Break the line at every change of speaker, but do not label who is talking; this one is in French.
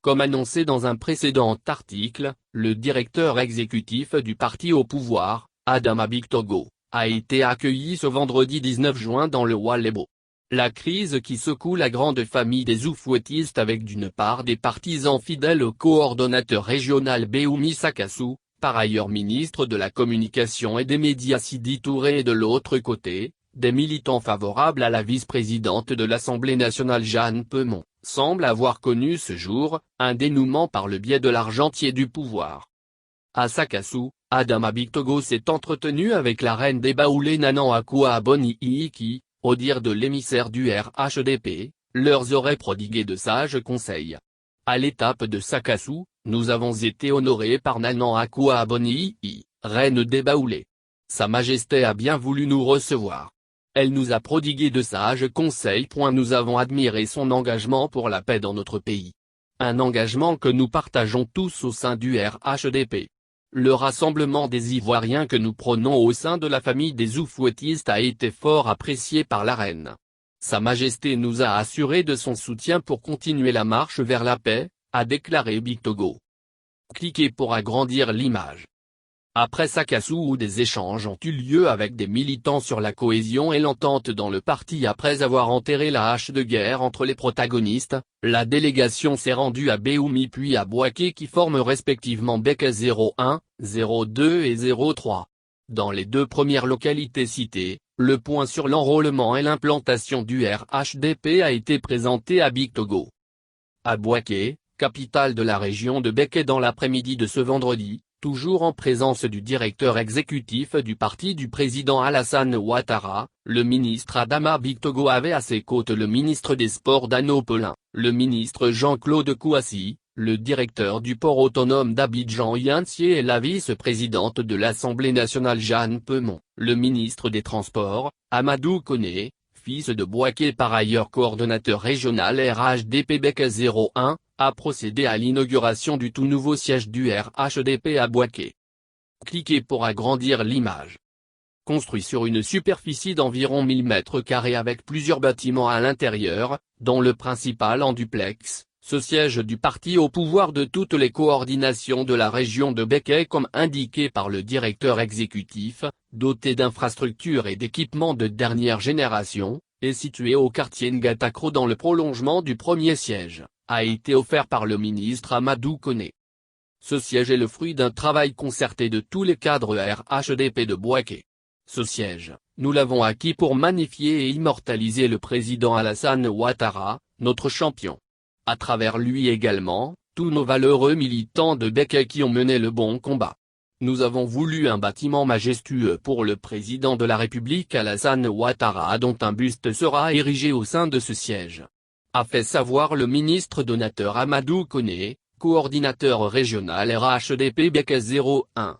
Comme annoncé dans un précédent article, le directeur exécutif du parti au pouvoir, Adama Bictogo, a été accueilli ce vendredi 19 juin dans le Oualebo. La crise qui secoue la grande famille des oufouettistes avec d'une part des partisans fidèles au coordonnateur régional Behoumi Sakassou, par ailleurs ministre de la Communication et des Médias Sidi Touré et de l'autre côté, des militants favorables à la vice-présidente de l'Assemblée nationale Jeanne Peumont, semble avoir connu ce jour, un dénouement par le biais de l'argentier du pouvoir. À Sakassou, Adama Bictogo s'est entretenu avec la reine des Baoulés Nana Akua-Abonii qui, au dire de l'émissaire du RHDP, leur aurait prodigué de sages conseils. À l'étape de Sakassou, nous avons été honorés par Nana Akua-Abonii, reine des Baoulés. Sa Majesté a bien voulu nous recevoir. Elle nous a prodigué de sages conseils. Nous avons admiré son engagement pour la paix dans notre pays. Un engagement que nous partageons tous au sein du RHDP. Le rassemblement des Ivoiriens que nous prônons au sein de la famille des oufouettistes a été fort apprécié par la reine. Sa Majesté nous a assuré de son soutien pour continuer la marche vers la paix, a déclaré Bictogo. Cliquez pour agrandir l'image. Après Sakassou où des échanges ont eu lieu avec des militants sur la cohésion et l'entente dans le parti après avoir enterré la hache de guerre entre les protagonistes, la délégation s'est rendue à Behoumi puis à Bouaké qui forment respectivement Beké 01, 02 et 03. Dans les deux premières localités citées, le point sur l'enrôlement et l'implantation du RHDP a été présenté à Bictogo. À Bouaké, capitale de la région de Beké dans l'après-midi de ce vendredi, toujours en présence du directeur exécutif du parti du président Alassane Ouattara, le ministre Adama Bictogo avait à ses côtés le ministre des Sports Dano Pelin, le ministre Jean-Claude Kouassi, le directeur du port autonome d'Abidjan Yantier et la vice-présidente de l'Assemblée nationale Jeanne Peumont, le ministre des Transports, Amadou Koné, fils de Bouaké par ailleurs coordonnateur régional RHDP Beké 01, a procédé à l'inauguration du tout nouveau siège du RHDP à Bouaké. Cliquez pour agrandir l'image. Construit sur une superficie d'environ 1000 m² avec plusieurs bâtiments à l'intérieur, dont le principal en duplex, ce siège du parti au pouvoir de toutes les coordinations de la région de Beké comme indiqué par le directeur exécutif, doté d'infrastructures et d'équipements de dernière génération, est situé au quartier Ngatakro dans le prolongement du premier siège, a été offert par le ministre Amadou Koné. Ce siège est le fruit d'un travail concerté de tous les cadres RHDP de Bouaké. Ce siège, nous l'avons acquis pour magnifier et immortaliser le président Alassane Ouattara, notre champion. À travers lui également, tous nos valeureux militants de Beké qui ont mené le bon combat. Nous avons voulu un bâtiment majestueux pour le président de la République Alassane Ouattara dont un buste sera érigé au sein de ce siège. A fait savoir le ministre donateur Amadou Koné, coordinateur régional RHDP Beké 01.